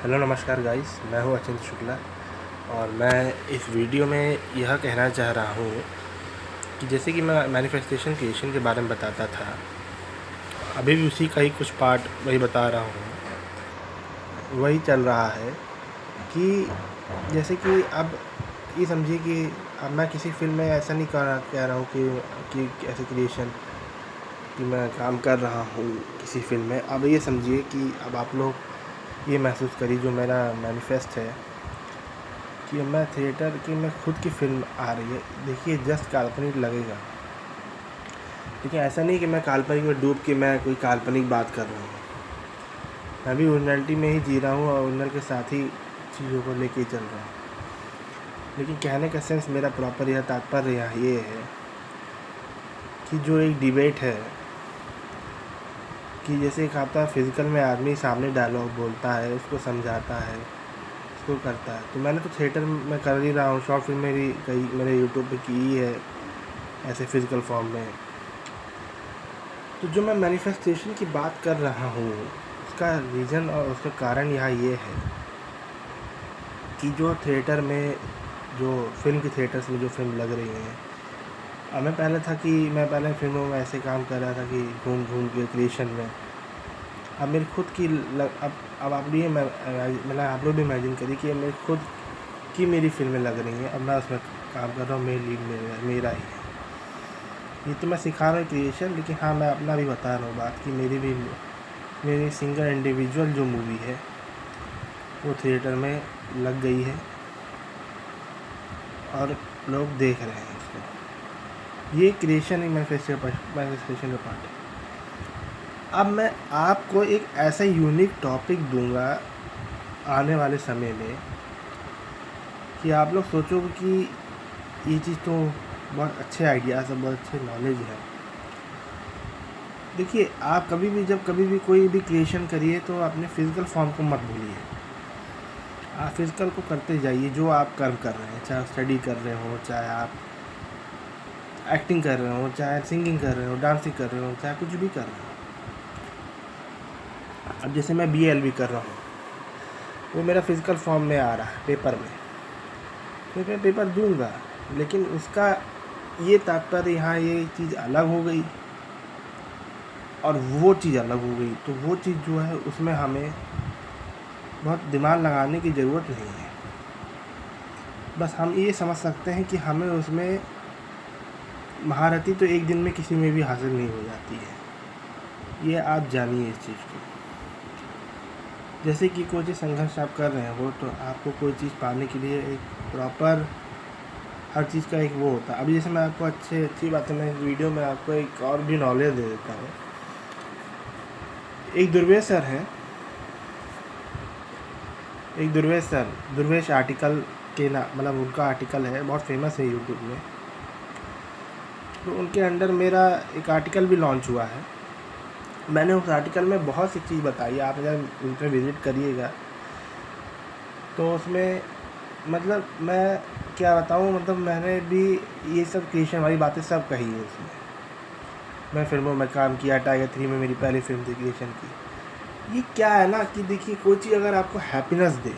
Hello नमस्कार guys, मैं हूँ अचिंत शुक्ला और मैं इस वीडियो में यह कहना चाह रहा हूँ कि जैसे कि मैं मैनिफेस्टेशन क्रिएशन के बारे में बताता था, अभी भी उसी का ही कुछ पार्ट वही बता रहा हूँ। वही चल रहा है कि जैसे कि अब ये समझिए कि अब मैं किसी फ़िल्म में ऐसा नहीं कह रहा हूँ कि ऐसे क्रिएशन कि मैं काम कर रहा हूँ किसी फ़िल्म में। अब ये समझिए कि अब आप लोग ये महसूस करिए, जो मेरा मैनिफेस्ट है कि मैं थिएटर की मैं खुद की फ़िल्म आ रही है। देखिए, जस्ट काल्पनिक लगेगा, लेकिन ऐसा नहीं कि मैं काल्पनिक में डूब के मैं कोई काल्पनिक बात कर रहा हूँ। मैं भी ओरिजिनलिटी में ही जी रहा हूँ और ओरिजिनल के साथ ही चीज़ों को लेके चल रहा हूँ। लेकिन कहने का सेंस मेरा प्रॉपर यह तात्पर्य यहाँ ये है कि जो एक डिबेट है कि जैसे एक आता है फिज़िकल में आदमी सामने डायलॉग बोलता है, उसको समझाता है, उसको करता है। तो मैंने तो थिएटर में कर ही रहा हूँ, शॉर्ट फिल्म मेरी कई मेरे यूट्यूब पे की ही है ऐसे फिज़िकल फॉर्म में। तो जो मैं मैनिफेस्टेशन की बात कर रहा हूँ, उसका रीज़न और उसका कारण यहाँ ये है कि जो थिएटर में जो फ़िल्म की थिएटर्स में जो फ़िल्म लग रही हैं, अब मैं पहले फ़िल्मों में ऐसे काम कर रहा था कि घूम-घूम के क्रिएशन में। अब मेरी खुद की अब आप भी मतलब आप लोग भी इमेजिन करिए कि मेरी खुद की मेरी फ़िल्में लग रही हैं। अब मैं उसमें काम कर रहा हूँ, मेन लीड मेरा ही है। ये तो मैं सिखा रहा हूँ क्रिएशन, लेकिन हाँ, मैं अपना भी बता रहा हूँ बात कि मेरी सिंगल इंडिविजुअल जो मूवी है वो थिएटर में लग गई है और लोग देख रहे हैं उसको। ये क्रिएशन ही मैनिफेस्टेशन का पार्ट है। अब मैं आपको एक ऐसा यूनिक टॉपिक दूंगा आने वाले समय में कि आप लोग सोचोगे कि ये चीज़ तो बहुत अच्छे आइडियाज़ है, बहुत अच्छे नॉलेज है। देखिए, आप कभी भी कोई भी क्रिएशन करिए तो अपने फिज़िकल फॉर्म को मत भूलिए। आप फिज़िकल को करते जाइए, जो आप कर्म कर रहे हैं, चाहे आप स्टडी कर रहे हो, चाहे आप एक्टिंग कर रहे हो, चाहे सिंगिंग कर रहे हो, डांसिंग कर रहे हो, चाहे कुछ भी कर रहे हो। अब जैसे मैं BA-LB कर रहा हूँ, वो मेरा फिज़िकल फॉर्म में आ रहा है पेपर में, तो मैं पेपर दूंगा, लेकिन उसका ये तात्पर्य यहाँ ये चीज़ अलग हो गई और वो चीज़ अलग हो गई। तो वो चीज़ जो है उसमें हमें बहुत दिमाग लगाने की ज़रूरत नहीं है। बस हम ये समझ सकते हैं कि हमें उसमें महारती तो एक दिन में किसी में भी हासिल नहीं हो जाती है। ये आप जानिए इस चीज़ को। जैसे कि कोई चीज़ संघर्ष आप कर रहे हो, तो आपको कोई चीज़ पाने के लिए एक प्रॉपर हर चीज़ का एक वो होता है। अभी जैसे मैं आपको अच्छी बात है, मैं इस वीडियो में आपको एक और भी नॉलेज दे देता हूँ। एक दुर्वेश सर दुर्वेश आर्टिकल के मतलब उनका आर्टिकल है, बहुत फेमस है यूट्यूब में। तो उनके अंडर मेरा एक आर्टिकल भी लॉन्च हुआ है। मैंने उस आर्टिकल में बहुत सी चीज़ बताई है, आप अगर उन पर विज़िट करिएगा तो उसमें मतलब मैं क्या बताऊँ, मतलब मैंने भी ये सब क्रिएशन वाली बातें सब कही है उसमें। मैं फिल्मों में काम किया, टाइगर 3 में मेरी पहली फिल्म थी क्रिएशन की। ये क्या है ना कि देखिए, कोई चीज़ अगर आपको हैप्पीनेस दे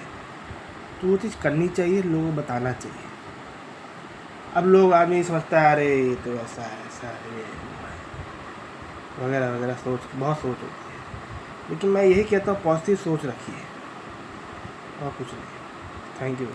तो वो चीज़ करनी चाहिए, लोगों को बताना चाहिए। अब लोग आदमी समझता है अरे ये तो ऐसा है ये वगैरह वगैरह, बहुत सोच होती है। लेकिन मैं यही कहता हूँ, पॉजिटिव सोच रखिए और कुछ नहीं। Thank you.